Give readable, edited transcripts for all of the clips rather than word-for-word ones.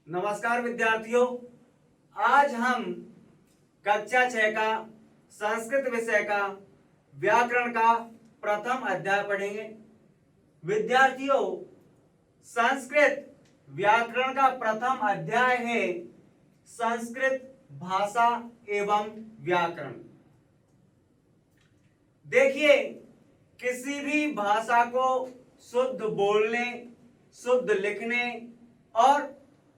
नमस्कार विद्यार्थियों, आज हम कक्षा 6 का संस्कृत विषय का व्याकरण का प्रथम अध्याय पढ़ेंगे। विद्यार्थियों, संस्कृत व्याकरण का प्रथम अध्याय है संस्कृत भाषा एवं व्याकरण। देखिए, किसी भी भाषा को शुद्ध बोलने, शुद्ध लिखने और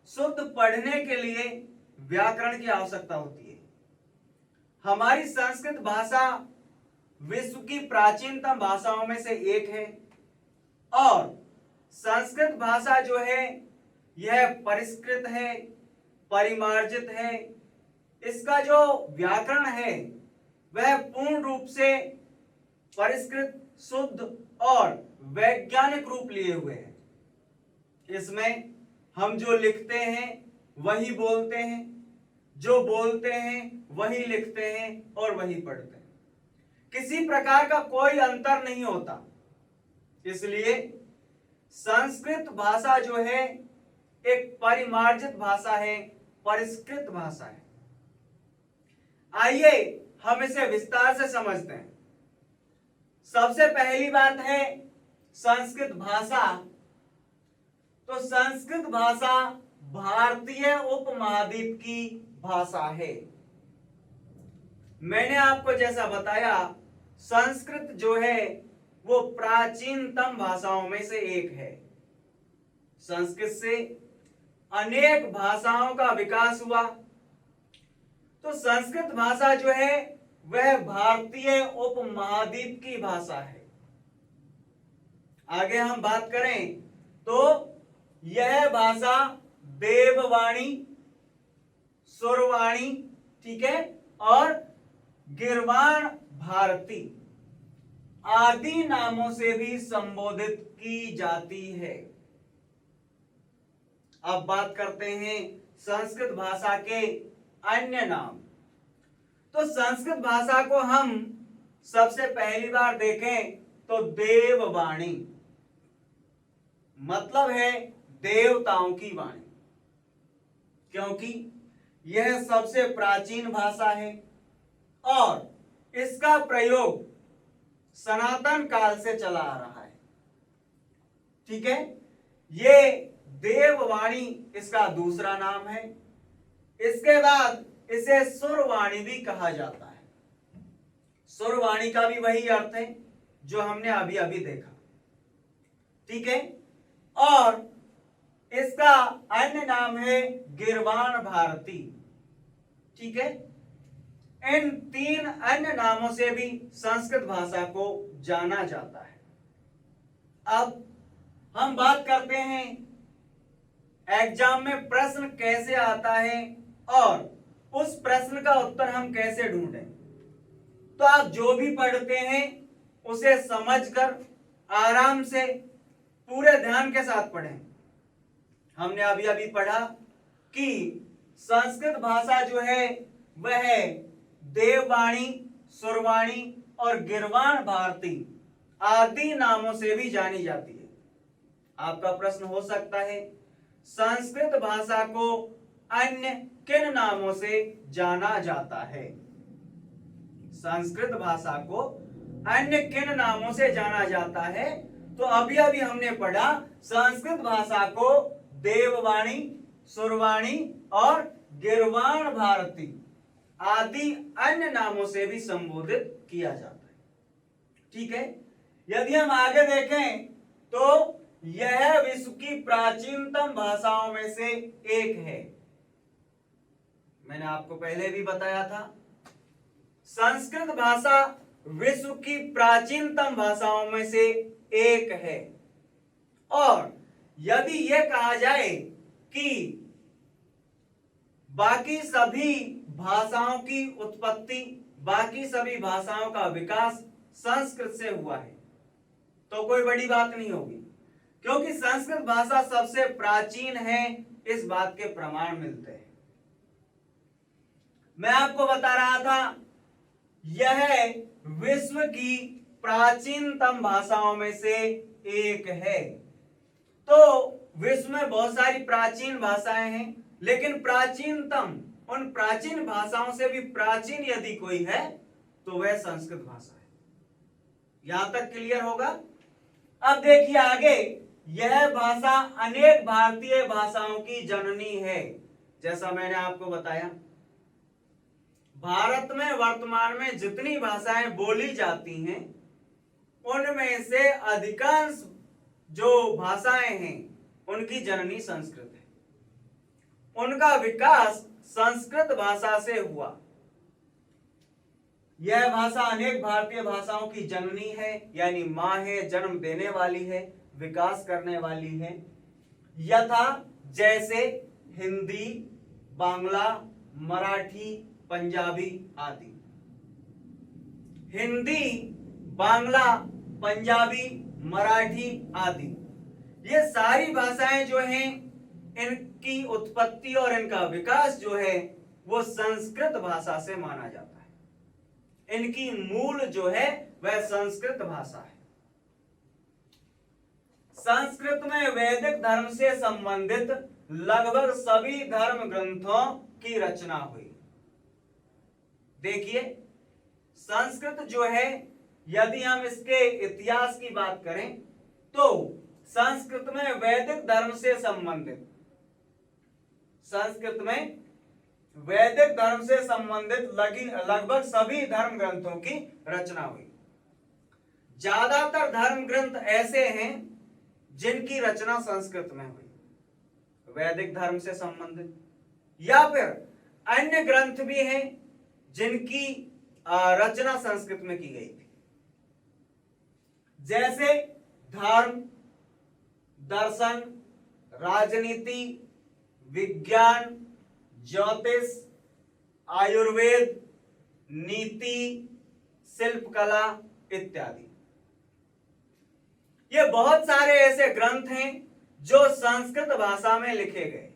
शुद्ध पढ़ने के लिए व्याकरण की आवश्यकता होती है। हमारी संस्कृत भाषा विश्व की प्राचीनतम भाषाओं में से एक है और संस्कृत भाषा जो है यह परिष्कृत है, परिमार्जित है। इसका जो व्याकरण है वह पूर्ण रूप से परिष्कृत, शुद्ध और वैज्ञानिक रूप लिए हुए है। इसमें हम जो लिखते हैं वही बोलते हैं, जो बोलते हैं वही लिखते हैं और वही पढ़ते हैं। किसी प्रकार का कोई अंतर नहीं होता। इसलिए संस्कृत भाषा जो है एक परिमार्जित भाषा है, परिष्कृत भाषा है। आइए हम इसे विस्तार से समझते हैं। सबसे पहली बात है संस्कृत भाषा। तो संस्कृत भाषा भारतीय उपमहाद्वीप की भाषा है। मैंने आपको जैसा बताया, संस्कृत जो है वो प्राचीनतम भाषाओं में से एक है। संस्कृत से अनेक भाषाओं का विकास हुआ। तो संस्कृत भाषा जो है वह भारतीय उपमहाद्वीप की भाषा है। आगे हम बात करें तो यह भाषा देववाणी, सुरवाणी, ठीक है, और गिरवाण भारती आदि नामों से भी संबोधित की जाती है। अब बात करते हैं संस्कृत भाषा के अन्य नाम। तो संस्कृत भाषा को हम सबसे पहली बार देखें तो देववाणी मतलब है देवताओं की वाणी, क्योंकि यह सबसे प्राचीन भाषा है और इसका प्रयोग सनातन काल से चला आ रहा है। ठीक है, ये देववाणी इसका दूसरा नाम है। इसके बाद इसे सुरवाणी भी कहा जाता है। सुरवाणी का भी वही अर्थ है जो हमने अभी अभी देखा। ठीक है, और इसका अन्य नाम है गिरवाण भारती। ठीक है, इन तीन अन्य नामों से भी संस्कृत भाषा को जाना जाता है। अब हम बात करते हैं एग्जाम में प्रश्न कैसे आता है और उस प्रश्न का उत्तर हम कैसे ढूंढें। तो आप जो भी पढ़ते हैं उसे समझकर आराम से पूरे ध्यान के साथ पढ़ें। हमने अभी अभी पढ़ा कि संस्कृत भाषा जो है वह देववाणी, सुरवाणी और गिरवाण भारती आदि नामों से भी जानी जाती है। आपका प्रश्न हो सकता है संस्कृत भाषा को अन्य किन नामों से जाना जाता है? संस्कृत भाषा को अन्य किन नामों से जाना जाता है? तो अभी अभी हमने पढ़ा संस्कृत भाषा को देववाणी, सुरवाणी और गिरवाण भारती आदि अन्य नामों से भी संबोधित किया जाता है। ठीक है, यदि हम आगे देखें तो यह विश्व की प्राचीनतम भाषाओं में से एक है। मैंने आपको पहले भी बताया था संस्कृत भाषा विश्व की प्राचीनतम भाषाओं में से एक है। और यदि यह कहा जाए कि बाकी सभी भाषाओं की उत्पत्ति, बाकी सभी भाषाओं का विकास संस्कृत से हुआ है तो कोई बड़ी बात नहीं होगी, क्योंकि संस्कृत भाषा सबसे प्राचीन है। इस बात के प्रमाण मिलते हैं। मैं आपको बता रहा था यह विश्व की प्राचीनतम भाषाओं में से एक है। तो विश्व में बहुत सारी प्राचीन भाषाएं हैं, लेकिन प्राचीनतम उन प्राचीन भाषाओं से भी प्राचीन यदि कोई है तो वह संस्कृत भाषा है। यहां तक क्लियर होगा। अब देखिए आगे, यह भाषा अनेक भारतीय भाषाओं की जननी है। जैसा मैंने आपको बताया, भारत में वर्तमान में जितनी भाषाएं बोली जाती हैं उनमें से अधिकांश जो भाषाएं हैं उनकी जननी संस्कृत है। उनका विकास संस्कृत भाषा से हुआ। यह भाषा अनेक भारतीय भाषाओं की जननी है, यानी मां है, जन्म देने वाली है, विकास करने वाली है। यथा जैसे हिंदी, बांग्ला, मराठी, पंजाबी आदि। हिंदी, बांग्ला, पंजाबी, मराठी आदि, ये सारी भाषाएं जो हैं इनकी उत्पत्ति और इनका विकास जो है वो संस्कृत भाषा से माना जाता है। इनकी मूल जो है वह संस्कृत भाषा है। संस्कृत में वैदिक धर्म से संबंधित लगभग सभी धर्म ग्रंथों की रचना हुई। देखिए, संस्कृत जो है, यदि हम इसके इतिहास की बात करें तो संस्कृत में वैदिक धर्म से संबंधित लगभग सभी धर्म ग्रंथों की रचना हुई। ज्यादातर धर्म ग्रंथ ऐसे हैं जिनकी रचना संस्कृत में हुई, वैदिक धर्म से संबंधित, या फिर अन्य ग्रंथ भी हैं जिनकी रचना संस्कृत में की गई थी। जैसे धर्म, दर्शन, राजनीति, विज्ञान, ज्योतिष, आयुर्वेद, नीति, शिल्पकला इत्यादि। ये बहुत सारे ऐसे ग्रंथ हैं जो संस्कृत भाषा में लिखे गए।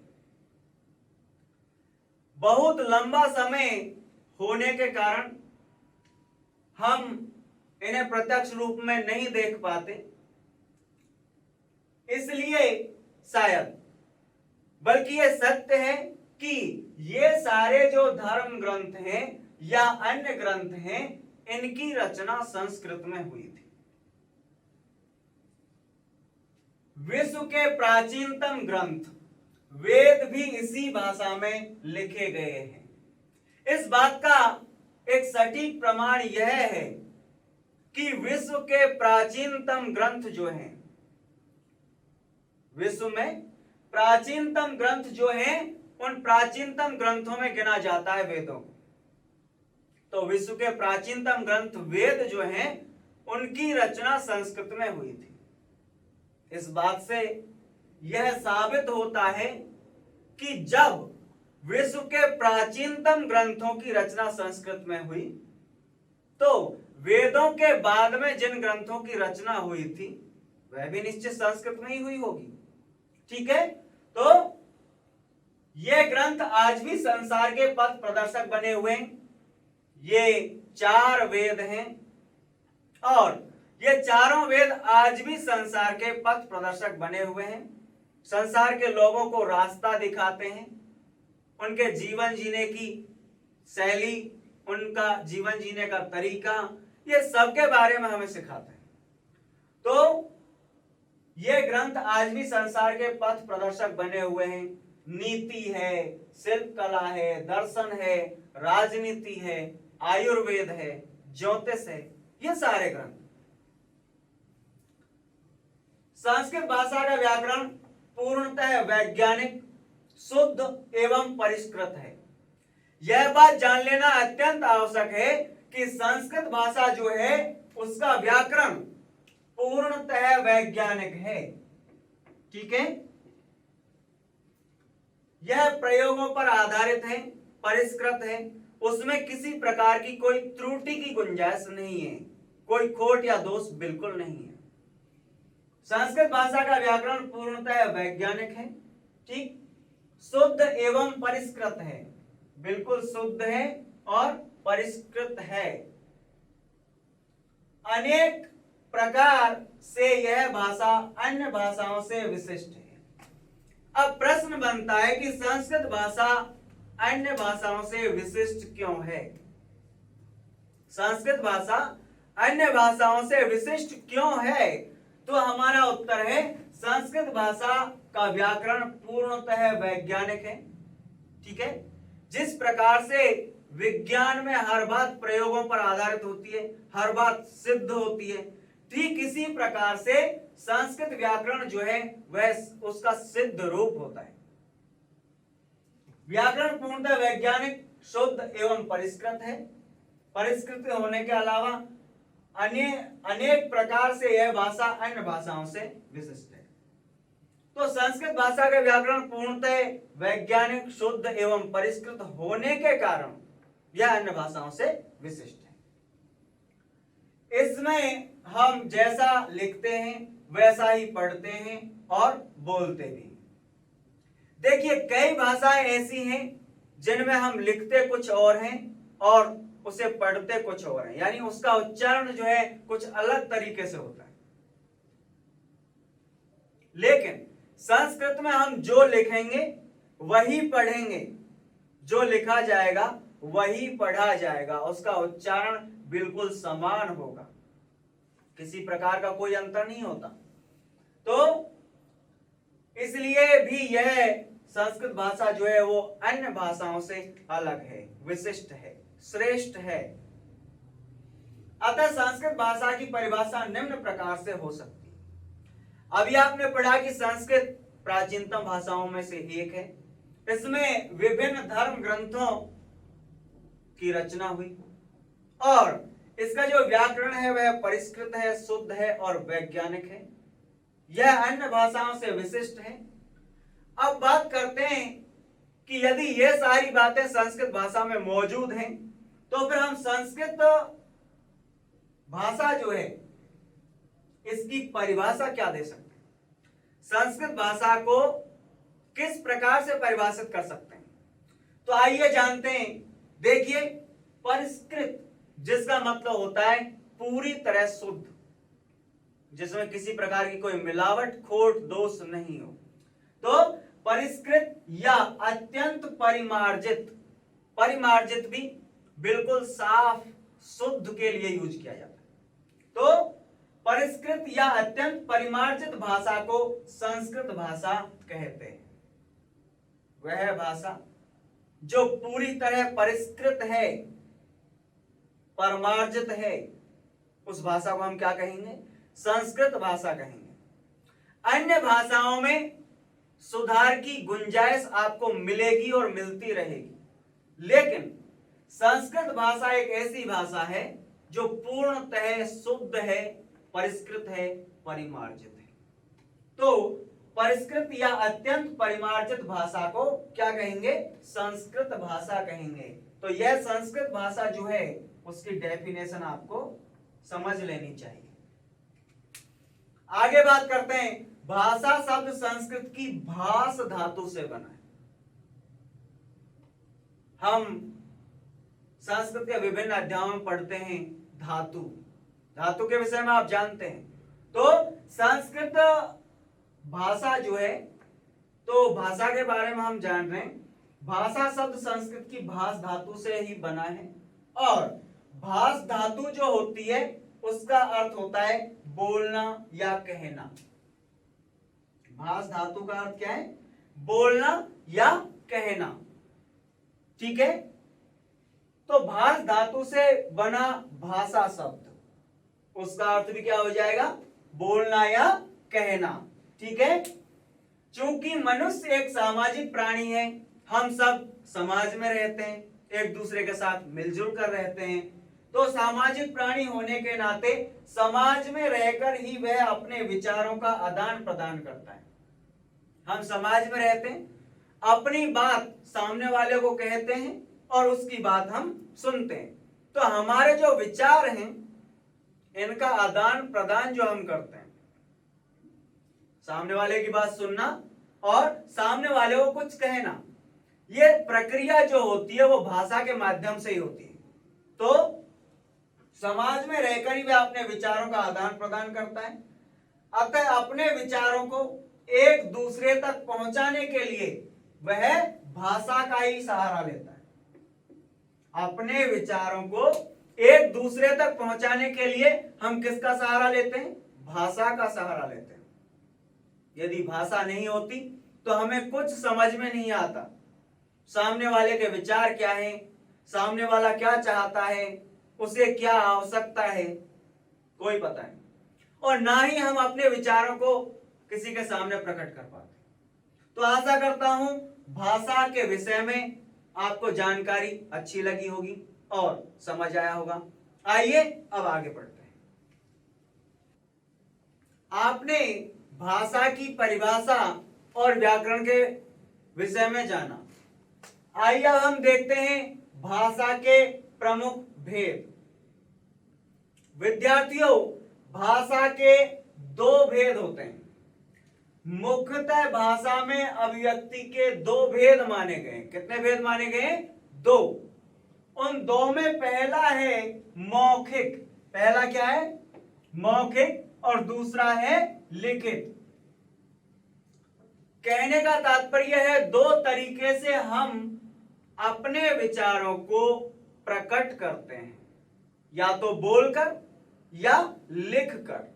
बहुत लंबा समय होने के कारण हम इन्हें प्रत्यक्ष रूप में नहीं देख पाते, इसलिए शायद, बल्कि ये सत्य है कि ये सारे जो धर्म ग्रंथ हैं या अन्य ग्रंथ हैं इनकी रचना संस्कृत में हुई थी। विश्व के प्राचीनतम ग्रंथ वेद भी इसी भाषा में लिखे गए हैं। इस बात का एक सटीक प्रमाण यह है कि विश्व के प्राचीनतम ग्रंथ जो हैं, विश्व में प्राचीनतम ग्रंथ जो हैं उन प्राचीनतम ग्रंथों में गिना जाता है वेदों को। तो विश्व के प्राचीनतम ग्रंथ वेद जो हैं उनकी रचना संस्कृत में हुई थी। इस बात से यह साबित होता है कि जब विश्व के प्राचीनतम ग्रंथों की रचना संस्कृत में हुई तो वेदों के बाद में जिन ग्रंथों की रचना हुई थी वह भी निश्चित संस्कृत में ही हुई होगी। ठीक है, तो ये ग्रंथ आज भी संसार के पथ प्रदर्शक बने हुए हैं। ये 4 वेद हैं और ये चारों वेद आज भी संसार के पथ प्रदर्शक बने हुए हैं। संसार के लोगों को रास्ता दिखाते हैं, उनके जीवन जीने की शैली, उनका जीवन जीने का तरीका, ये सबके बारे में हमें सिखाते हैं। तो ये ग्रंथ आज भी संसार के पथ प्रदर्शक बने हुए हैं। नीति है, शिल्पकला है, दर्शन है, राजनीति है, आयुर्वेद है, ज्योतिष है, ये सारे ग्रंथ। संस्कृत भाषा का व्याकरण पूर्णतः वैज्ञानिक, शुद्ध एवं परिष्कृत है। यह बात जान लेना अत्यंत आवश्यक है कि संस्कृत भाषा जो है उसका व्याकरण पूर्णतः वैज्ञानिक है। ठीक है, यह प्रयोगों पर आधारित है, परिष्कृत है, उसमें किसी प्रकार की कोई त्रुटि की गुंजाइश नहीं है, कोई खोट या दोष बिल्कुल नहीं है। संस्कृत भाषा का व्याकरण पूर्णतः वैज्ञानिक है, ठीक, शुद्ध एवं परिष्कृत है, बिल्कुल शुद्ध है और परिष्कृत है। अनेक प्रकार से यह भाषा अन्य भाषाओं से विशिष्ट है। अब प्रश्न बनता है कि संस्कृत भाषा अन्य भाषाओं से विशिष्ट क्यों है? संस्कृत भाषा अन्य भाषाओं से विशिष्ट क्यों है? तो हमारा उत्तर है संस्कृत भाषा का व्याकरण पूर्णतः वैज्ञानिक है। ठीक है, जिस प्रकार से विज्ञान में हर बात प्रयोगों पर आधारित होती है, हर बात सिद्ध होती है, ठीक इसी प्रकार से संस्कृत व्याकरण जो है वह उसका सिद्ध रूप होता है। व्याकरण पूर्णतः वैज्ञानिक, शुद्ध एवं परिष्कृत है। परिष्कृत होने के अलावा अनेक प्रकार से यह भाषा अन्य भाषाओं से विशिष्ट है। तो संस्कृत भाषा का व्याकरण पूर्णतः वैज्ञानिक, शुद्ध एवं परिष्कृत होने के कारण यह अन्य भाषाओं से विशिष्ट है। इसमें हम जैसा लिखते हैं वैसा ही पढ़ते हैं और बोलते भी। देखिए, कई भाषाएं ऐसी हैं जिनमें हम लिखते कुछ और हैं और उसे पढ़ते कुछ और हैं, यानी उसका उच्चारण जो है कुछ अलग तरीके से होता है। लेकिन संस्कृत में हम जो लिखेंगे वही पढ़ेंगे, जो लिखा जाएगा वही पढ़ा जाएगा, उसका उच्चारण बिल्कुल समान होगा, किसी प्रकार का कोई अंतर नहीं होता। तो इसलिए भी यह संस्कृत भाषा जो है वो अन्य भाषाओं से अलग है, विशिष्ट है, श्रेष्ठ है। अतः संस्कृत भाषा की परिभाषा निम्न प्रकार से हो सकती है। अभी आपने पढ़ा कि संस्कृत प्राचीनतम भाषाओं में से एक है। इसमें विभिन्न धर्म ग्रंथों की रचना हुई और इसका जो व्याकरण है वह परिष्कृत है, शुद्ध है और वैज्ञानिक है। यह अन्य भाषाओं से विशिष्ट है। अब बात करते हैं कि यदि ये सारी बातें संस्कृत भाषा में मौजूद हैं तो फिर हम संस्कृत भाषा जो है इसकी परिभाषा क्या दे सकते हैं? संस्कृत भाषा को किस प्रकार से परिभाषित कर सकते हैं? तो आइए जानते हैं। देखिए, परिष्कृत जिसका मतलब होता है पूरी तरह शुद्ध, जिसमें किसी प्रकार की कोई मिलावट, खोट, दोष नहीं हो, तो परिष्कृत या अत्यंत परिमार्जित, परिमार्जित भी बिल्कुल साफ शुद्ध के लिए यूज किया जाता है। तो परिष्कृत या अत्यंत परिमार्जित भाषा को संस्कृत भाषा कहते हैं। वह भाषा जो पूरी तरह परिष्कृत है, परमार्जित है, उस भाषा को हम क्या कहेंगे? संस्कृत भाषा कहेंगे। अन्य भाषाओं में सुधार की गुंजाइश आपको मिलेगी और मिलती रहेगी, लेकिन संस्कृत भाषा एक ऐसी भाषा है जो पूर्णतः शुद्ध है, परिष्कृत है, परिमार्जित है। तो परिष्कृत या अत्यंत परिमार्जित भाषा को क्या कहेंगे? संस्कृत भाषा कहेंगे। तो यह संस्कृत भाषा जो है उसकी डेफिनेशन आपको समझ लेनी चाहिए। आगे बात करते हैं। भाषा शब्द संस्कृत की भास धातु से बना है। हम संस्कृत के विभिन्न अध्यायों में पढ़ते हैं धातु, धातु के विषय में आप जानते हैं। तो संस्कृत भाषा जो है, तो भाषा के बारे में हम जान रहे हैं। भाषा शब्द संस्कृत की भास धातु से ही बना है और भास धातु जो होती है उसका अर्थ होता है बोलना या कहना। भास धातु का अर्थ क्या है? बोलना या कहना। ठीक है, तो भास धातु से बना भाषा शब्द, उसका अर्थ भी क्या हो जाएगा? बोलना या कहना। ठीक है, चूंकि मनुष्य एक सामाजिक प्राणी है, हम सब समाज में रहते हैं, एक दूसरे के साथ मिलजुल कर रहते हैं, तो सामाजिक प्राणी होने के नाते समाज में रहकर ही वह अपने विचारों का आदान प्रदान करता है। हम समाज में रहते हैं, अपनी बात सामने वाले को कहते हैं और उसकी बात हम सुनते हैं। तो हमारे जो विचार हैं इनका आदान प्रदान जो हम करते हैं, सामने वाले की बात सुनना और सामने वाले को कुछ कहना, ये प्रक्रिया जो होती है वो भाषा के माध्यम से ही होती है। तो समाज में रहकर ही वह अपने विचारों का आदान प्रदान करता है। अतः अपने विचारों को एक दूसरे तक पहुंचाने के लिए वह भाषा का ही सहारा लेता है। अपने विचारों को एक दूसरे तक पहुंचाने के लिए हम किसका सहारा लेते हैं? भाषा का सहारा लेते हैं। यदि भाषा नहीं होती तो हमें कुछ समझ में नहीं आता, सामने वाले के विचार क्या है, सामने वाला क्या चाहता है, उसे क्या आवश्यकता है, कोई पता नहीं, और ना ही हम अपने विचारों को किसी के सामने प्रकट कर पाते। तो आशा करता हूं भाषा के विषय में आपको जानकारी अच्छी लगी होगी और समझ आया होगा। आइए अब आगे बढ़ते हैं। आपने भाषा की परिभाषा और व्याकरण के विषय में जाना। आइए अब हम देखते हैं भाषा के प्रमुख भेद। विद्यार्थियों, भाषा के दो भेद होते हैं। मुख्यतः भाषा में अभिव्यक्ति के दो भेद माने गए। कितने भेद माने गए? दो। उन दो में पहला है मौखिक। पहला क्या है? मौखिक। और दूसरा है लिखित। कहने का तात्पर्य है दो तरीके से हम अपने विचारों को प्रकट करते हैं, या तो बोलकर या लिखकर।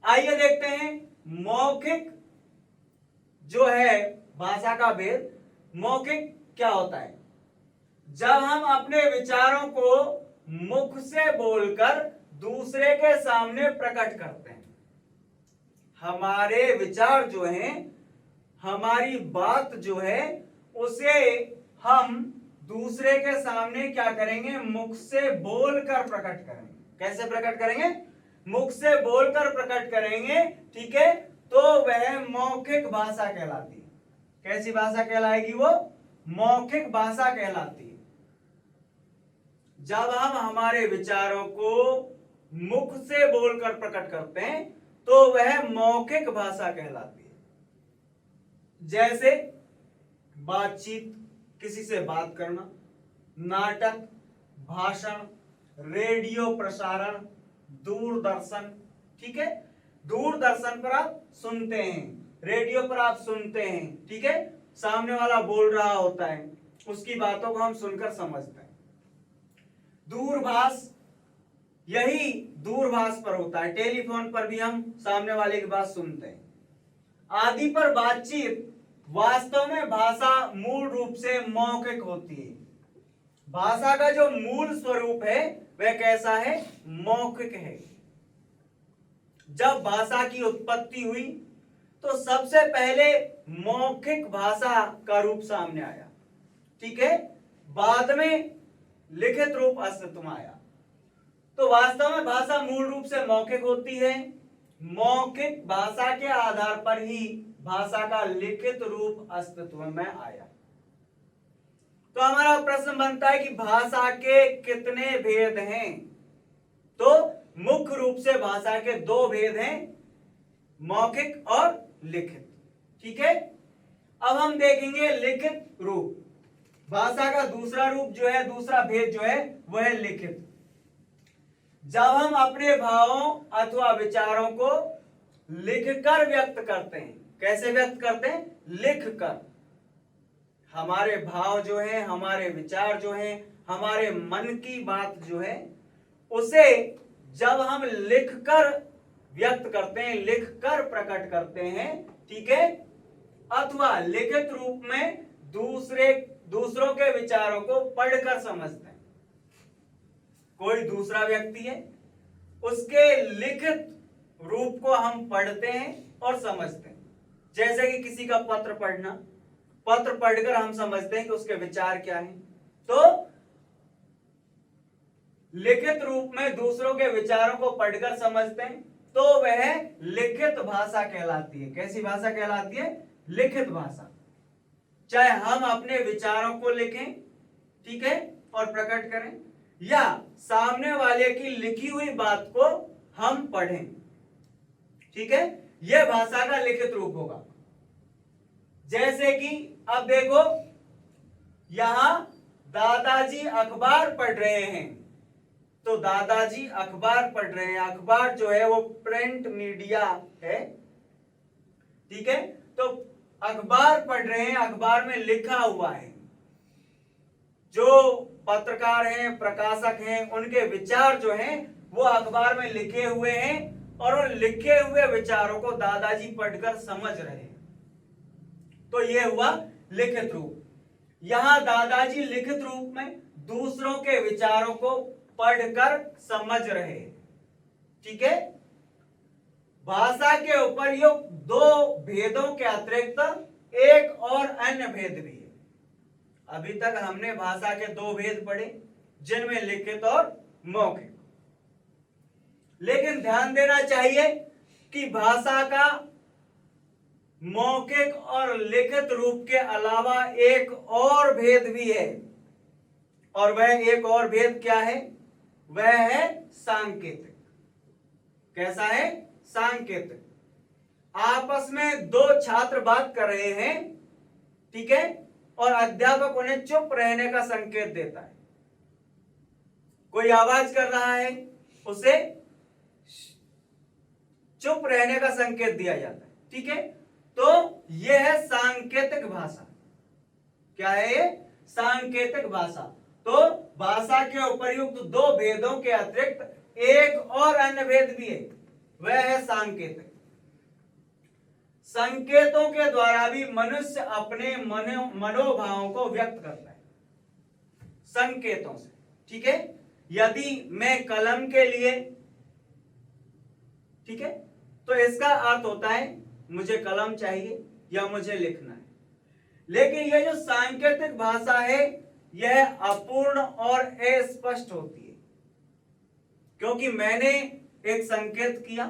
आइए देखते हैं मौखिक जो है भाषा का भेद। मौखिक क्या होता है? जब हम अपने विचारों को मुख से बोलकर दूसरे के सामने प्रकट करते हैं। हमारे विचार जो हैं, हमारी बात जो है, उसे हम दूसरे के सामने क्या करेंगे? मुख से बोलकर प्रकट करेंगे। कैसे प्रकट करेंगे? मुख से बोलकर प्रकट करेंगे। ठीक है, तो वह मौखिक भाषा कहलाती है। कैसी भाषा कहलाएगी वो? मौखिक भाषा कहलाती है। जब हम हमारे विचारों को मुख से बोलकर प्रकट करते हैं तो वह मौखिक भाषा कहलाती है। जैसे बातचीत, किसी से बात करना, नाटक, भाषण, रेडियो प्रसारण, दूरदर्शन। ठीक है, दूरदर्शन पर आप सुनते हैं, रेडियो पर आप सुनते हैं। ठीक है, सामने वाला बोल रहा होता है, उसकी बातों को हम सुनकर समझते हैं। दूरभाष, यही दूरभाष पर होता है। टेलीफोन पर भी हम सामने वाले की बात सुनते हैं। आदि पर बातचीत वास्तव में भाषा मूल रूप से मौखिक होती है। भाषा का जो मूल स्वरूप है वह कैसा है? मौखिक है। जब भाषा की उत्पत्ति हुई तो सबसे पहले मौखिक भाषा का रूप सामने आया। ठीक है, बाद में लिखित रूप अस्तित्व में आया। तो वास्तव में भाषा मूल रूप से मौखिक होती है। मौखिक भाषा के आधार पर ही भाषा का लिखित रूप अस्तित्व में आया। तो हमारा प्रश्न बनता है कि भाषा के कितने भेद हैं? तो मुख्य रूप से भाषा के दो भेद हैं, मौखिक और लिखित। ठीक है, अब हम देखेंगे लिखित रूप। भाषा का दूसरा रूप जो है, दूसरा भेद जो है, वह है लिखित। जब हम अपने भावों अथवा विचारों को लिखकर व्यक्त करते हैं। कैसे व्यक्त करते हैं? लिखकर। हमारे भाव जो है, हमारे विचार जो है, हमारे मन की बात जो है, उसे जब हम लिखकर व्यक्त करते हैं, लिखकर प्रकट करते हैं, ठीक है, अथवा लिखित रूप में दूसरों के विचारों को पढ़कर समझते हैं। कोई दूसरा व्यक्ति है, उसके लिखित रूप को हम पढ़ते हैं और समझते हैं। जैसे कि किसी का पत्र पढ़ना, पत्र पढ़कर हम समझते हैं कि उसके विचार क्या हैं। तो लिखित रूप में दूसरों के विचारों को पढ़कर समझते हैं, तो वह लिखित भाषा कहलाती है। कैसी भाषा कहलाती है? लिखित भाषा। चाहे हम अपने विचारों को लिखें, ठीक है, और प्रकट करें, या सामने वाले की लिखी हुई बात को हम पढ़ें। ठीक है, यह भाषा का लिखित रूप होगा। जैसे कि अब देखो, यहां दादाजी अखबार पढ़ रहे हैं, तो दादाजी अखबार पढ़ रहे हैं। अखबार जो है वो प्रिंट मीडिया है। ठीक है, तो अखबार पढ़ रहे हैं, अखबार में लिखा हुआ है, जो पत्रकार हैं, प्रकाशक हैं, उनके विचार जो हैं वो अखबार में लिखे हुए हैं, और उन लिखे हुए विचारों को दादाजी पढ़कर समझ रहे हैं। तो ये हुआ लिखित रूप। यहां दादाजी लिखित रूप में दूसरों के विचारों को पढ़कर समझ रहे हैं। ठीक है, भाषा के उपर्युक्त दो भेदों के अतिरिक्त एक और अन्य भेद भी है। अभी तक हमने भाषा के दो भेद पढ़े, जिनमें लिखित और मौखिक। लेकिन ध्यान देना चाहिए कि भाषा का मौखिक और लिखित रूप के अलावा एक और भेद भी है, और वह एक और भेद क्या है? वह है सांकेतिक। कैसा है? सांकेतिक। आपस में दो छात्र बात कर रहे हैं, ठीक है, और अध्यापक उन्हें चुप रहने का संकेत देता है। कोई आवाज कर रहा है, उसे चुप रहने का संकेत दिया जाता है। ठीक है, तो यह है सांकेतिक भाषा। क्या है ये? सांकेतिक भाषा। तो भाषा के उपर्युक्त दो भेदों के अतिरिक्त एक और अन्य भेद भी है, वह है सांकेतिक। संकेतों के द्वारा भी मनुष्य अपने मनोभावों को व्यक्त करता है, संकेतों से। ठीक है, यदि मैं कलम के लिए, ठीक है, तो इसका अर्थ होता है मुझे कलम चाहिए या मुझे लिखना है। लेकिन यह जो सांकेतिक भाषा है यह अपूर्ण और अस्पष्ट होती है, क्योंकि मैंने एक संकेत किया,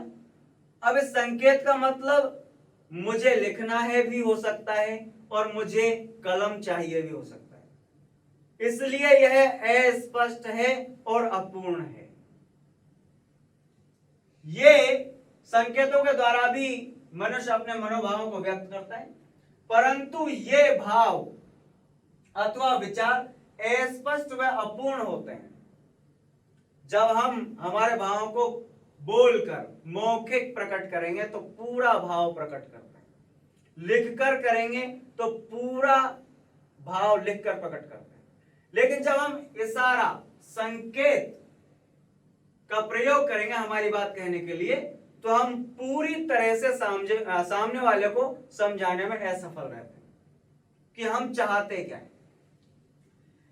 अब इस संकेत का मतलब मुझे लिखना है भी हो सकता है और मुझे कलम चाहिए भी हो सकता है, इसलिए यह अस्पष्ट है और अपूर्ण है। ये संकेतों के द्वारा भी मनुष्य अपने मनोभावों को व्यक्त करता है, परंतु ये भाव अथवा विचार अस्पष्ट व अपूर्ण होते हैं। जब हम हमारे भावों को बोलकर मौखिक प्रकट करेंगे तो पूरा भाव प्रकट करते हैं, लिखकर करेंगे तो पूरा भाव लिखकर प्रकट करते हैं। लेकिन जब हम इशारा, संकेत का प्रयोग करेंगे हमारी बात कहने के लिए, तो हम पूरी तरह से सामने वाले को समझाने में असफल रहते हैं कि हम चाहते क्या है।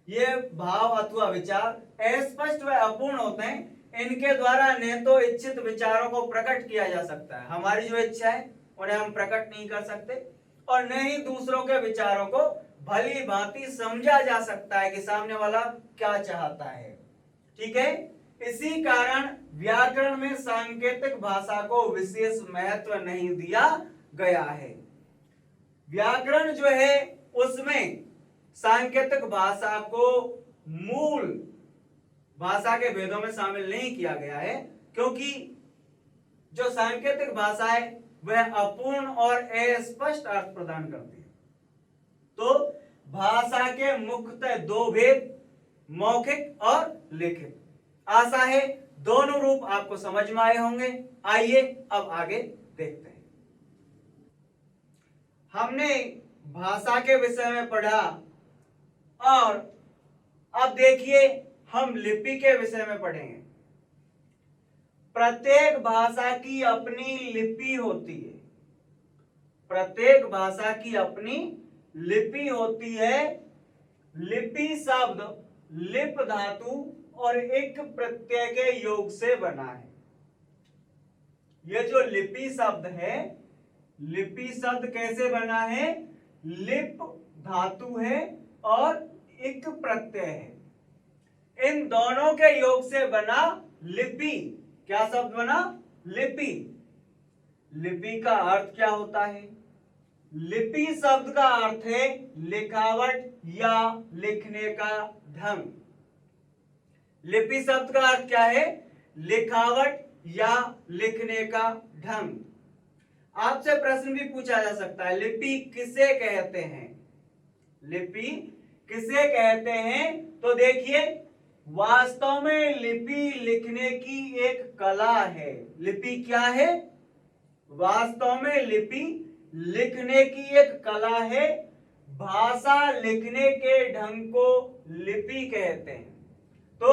ये भाव अथवा विचार अस्पष्ट व अपूर्ण होते हैं। इनके द्वारा न तो इच्छित विचारों को प्रकट किया जा सकता है, हमारी जो इच्छा है उन्हें हम प्रकट नहीं कर सकते, और न ही दूसरों के विचारों को भली भांति समझा जा सकता है कि सामने वाला क्या चाहता है। ठीक है, इसी कारण व्याकरण में सांकेतिक भाषा को विशेष महत्व नहीं दिया गया है। व्याकरण जो है उसमें सांकेतिक भाषा को मूल भाषा के भेदों में शामिल नहीं किया गया है, क्योंकि जो सांकेतिक भाषा है वह अपूर्ण और अस्पष्ट अर्थ प्रदान करती है। तो भाषा के मुख्यतः दो भेद, मौखिक और लिखित। आशा है दोनों रूप आपको समझ में आए होंगे। आइए अब आगे देखते हैं। हमने भाषा के विषय में पढ़ा, और अब देखिए हम लिपि के विषय में पढ़ेंगे। प्रत्येक भाषा की अपनी लिपि होती है, प्रत्येक भाषा की अपनी लिपि होती है। लिपि शब्द लिप धातु और एक प्रत्यय के योग से बना है। यह जो लिपि शब्द है, लिपि शब्द कैसे बना है? लिप धातु है और एक प्रत्यय है, इन दोनों के योग से बना लिपि। क्या शब्द बना? लिपि। लिपि का अर्थ क्या होता है? लिपि शब्द का अर्थ है लिखावट या लिखने का ढंग। लिपि शब्द का अर्थ क्या है? लिखावट या लिखने का ढंग। आपसे प्रश्न भी पूछा जा सकता है, लिपि किसे कहते हैं? लिपि किसे कहते हैं? तो देखिए, वास्तव में लिपि लिखने की एक कला है। लिपि क्या है? वास्तव में लिपि लिखने की एक कला है। भाषा लिखने के ढंग को लिपि कहते हैं। तो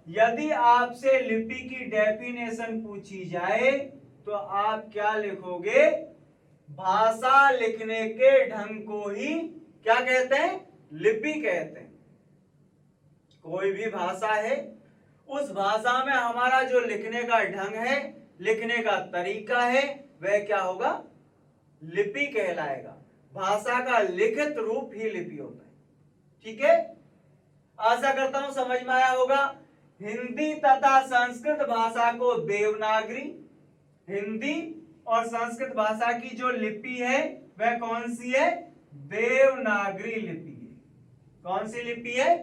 यदि आपसे लिपि की डेफिनेशन पूछी जाए तो आप क्या लिखोगे? भाषा लिखने के ढंग को ही क्या कहते हैं? लिपि कहते हैं। कोई भी भाषा है, उस भाषा में हमारा जो लिखने का ढंग है, लिखने का तरीका है, वह क्या होगा? लिपि कहलाएगा। भाषा का लिखित रूप ही लिपि होता है। ठीक है, आशा करता हूं समझ में आया होगा। हिंदी तथा संस्कृत भाषा को देवनागरी, हिंदी और संस्कृत भाषा की जो लिपि है वह कौन सी है? देवनागरी लिपि है। कौन सी लिपि है?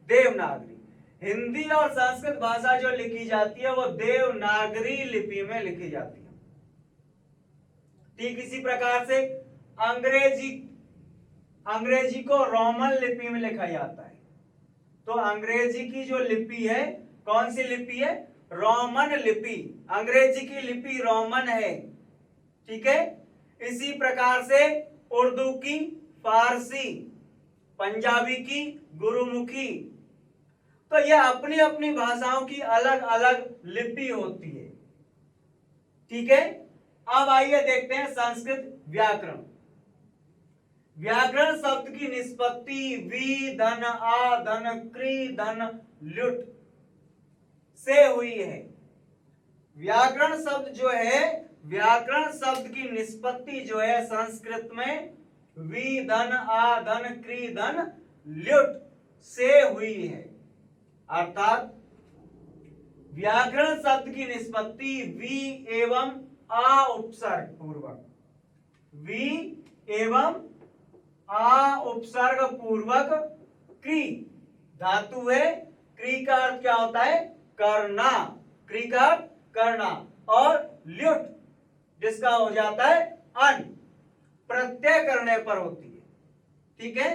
देवनागरी। हिंदी और संस्कृत भाषा जो लिखी जाती है वो देवनागरी लिपि में लिखी जाती है। ठीक इसी प्रकार से अंग्रेजी को रोमन लिपि में लिखा जाता है। तो अंग्रेजी की जो लिपि है, कौन सी लिपि है? रोमन लिपि। अंग्रेजी की लिपि रोमन है। ठीक है, इसी प्रकार से उर्दू की फारसी, पंजाबी की गुरुमुखी। तो यह अपनी अपनी भाषाओं की अलग अलग लिपि होती है। ठीक है, अब आइए देखते हैं संस्कृत व्याकरण। व्याकरण शब्द की निष्पत्ति वी धन आ धन क्री धन लुट से हुई है। व्याकरण शब्द जो है, व्याकरण शब्द की निष्पत्ति जो है संस्कृत में वी धन आ धन क्री धन लुट से हुई है। अर्थात व्याकरण शब्द की निष्पत्ति वी एवं आ उपसर्ग पूर्वक, वी एवं आ उपसर्ग पूर्वक क्री धातु है। क्री का अर्थ क्या होता है? करना। क्री का अर्थ करना। और ल्युट जिसका हो जाता है अन, प्रत्यय करने पर होती है। ठीक है,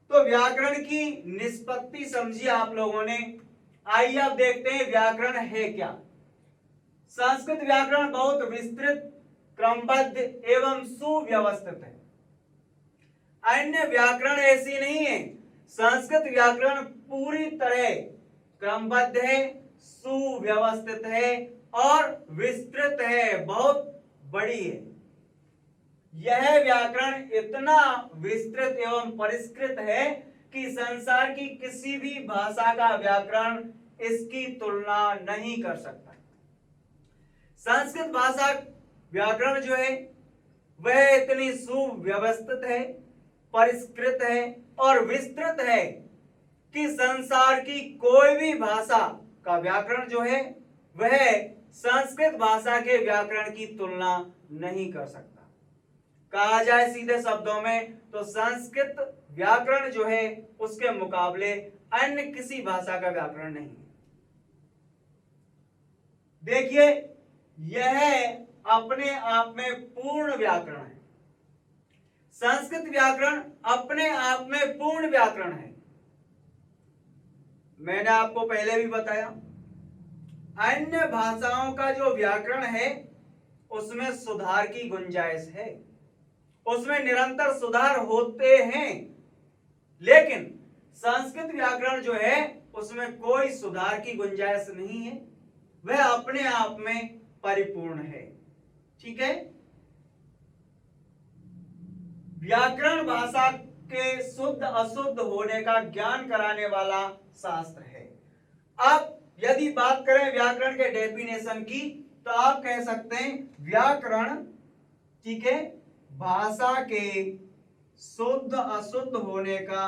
तो व्याकरण की निष्पत्ति समझी आप लोगों ने। आइए अब देखते हैं व्याकरण है क्या। संस्कृत व्याकरण बहुत विस्तृत, क्रमबद्ध एवं सुव्यवस्थित है। अन्य व्याकरण ऐसी नहीं है। संस्कृत व्याकरण पूरी तरह क्रमबद्ध है, सुव्यवस्थित है और विस्तृत है, बहुत बड़ी है। यह व्याकरण इतना विस्तृत एवं परिष्कृत है कि संसार की किसी भी भाषा का व्याकरण इसकी तुलना नहीं कर सकता। संस्कृत भाषा व्याकरण जो है वह इतनी सुव्यवस्थित है, परिष्कृत है और विस्तृत है कि संसार की कोई भी भाषा का व्याकरण जो है वह संस्कृत भाषा के व्याकरण की तुलना नहीं कर सकता। कहा जाए सीधे शब्दों में तो संस्कृत व्याकरण जो है उसके मुकाबले अन्य किसी भाषा का व्याकरण नहीं है। देखिए, यह अपने आप में पूर्ण व्याकरण है। संस्कृत व्याकरण अपने आप में पूर्ण व्याकरण है। मैंने आपको पहले भी बताया, अन्य भाषाओं का जो व्याकरण है उसमें सुधार की गुंजाइश है, उसमें निरंतर सुधार होते हैं, लेकिन संस्कृत व्याकरण जो है उसमें कोई सुधार की गुंजाइश नहीं है, वह अपने आप में परिपूर्ण है। ठीक है, व्याकरण भाषा के शुद्ध अशुद्ध होने का ज्ञान कराने वाला शास्त्र है। अब यदि बात करें व्याकरण के डेफिनेशन की तो आप कह सकते हैं व्याकरण, ठीक है, भाषा के शुद्ध अशुद्ध होने का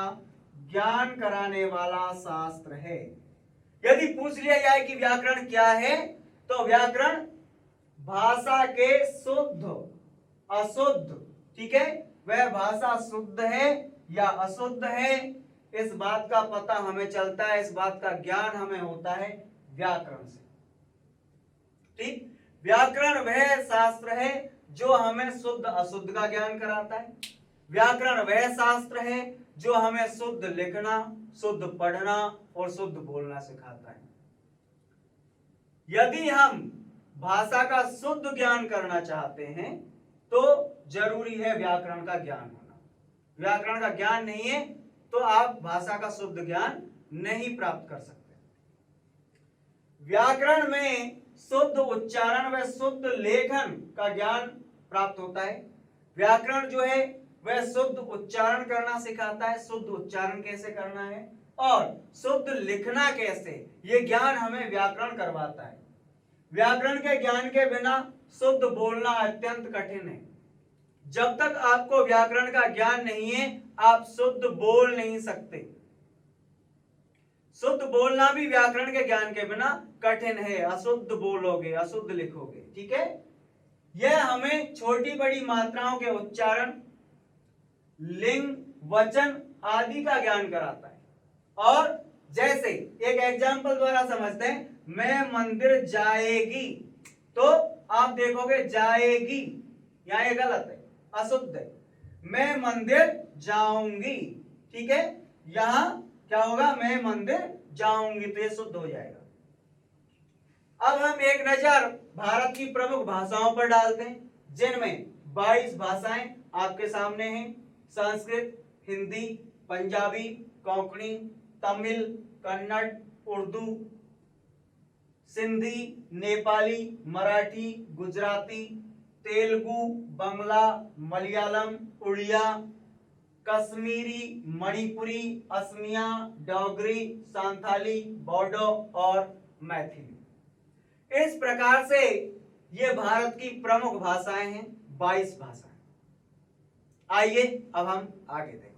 ज्ञान कराने वाला शास्त्र है। यदि पूछ लिया जाए कि व्याकरण क्या है तो व्याकरण भाषा के शुद्ध अशुद्ध, ठीक है, वह भाषा शुद्ध है या अशुद्ध है, इस बात का पता हमें चलता है, इस बात का ज्ञान हमें होता है व्याकरण से। ठीक, व्याकरण वह शास्त्र है जो हमें शुद्ध अशुद्ध का ज्ञान कराता है। व्याकरण वह शास्त्र है जो हमें शुद्ध लिखना, शुद्ध पढ़ना और शुद्ध बोलना सिखाता है। यदि हम भाषा का शुद्ध ज्ञान करना चाहते हैं तो जरूरी है व्याकरण का ज्ञान होना। व्याकरण का ज्ञान नहीं है तो आप भाषा का शुद्ध ज्ञान नहीं प्राप्त कर सकते। व्याकरण में शुद्ध उच्चारण व शुद्ध लेखन का ज्ञान प्राप्त होता है। व्याकरण जो है वह शुद्ध उच्चारण करना सिखाता है, शुद्ध उच्चारण कैसे करना है और शुद्ध लिखना कैसे, ये ज्ञान हमें व्याकरण करवाता है। व्याकरण के ज्ञान के बिना शुद्ध बोलना अत्यंत कठिन है। जब तक आपको व्याकरण का ज्ञान नहीं है आप शुद्ध बोल नहीं सकते। शुद्ध बोलना भी व्याकरण के ज्ञान के बिना कठिन है। अशुद्ध बोलोगे, अशुद्ध लिखोगे, ठीक है। यह हमें छोटी बड़ी मात्राओं के उच्चारण, लिंग, वचन आदि का ज्ञान कराता है। और जैसे एक एग्जाम्पल द्वारा समझते हैं, मैं मंदिर जाएगी, तो आप देखोगे जाएगी, यहां ये गलत है, अशुद्ध है। मैं मंदिर जाऊंगी, ठीक है, यहां क्या होगा, मैं मंदिर जाऊंगी, तो ये शुद्ध हो जाएगा। अब हम एक नजर भारत की प्रमुख भाषाओं पर डालते हैं, जिनमें 22 भाषाएं आपके सामने हैं। संस्कृत, हिंदी, पंजाबी, कोंकणी, तमिल, कन्नड़, उर्दू, सिंधी, नेपाली, मराठी, गुजराती, तेलुगु, बंगला, मलयालम, उड़िया, कश्मीरी, मणिपुरी, असमिया, डोगरी, संथाली, बोडो और मैथिली। इस प्रकार से ये भारत की प्रमुख भाषाएं हैं, 22 भाषाएं। आइए अब हम आगे देखें।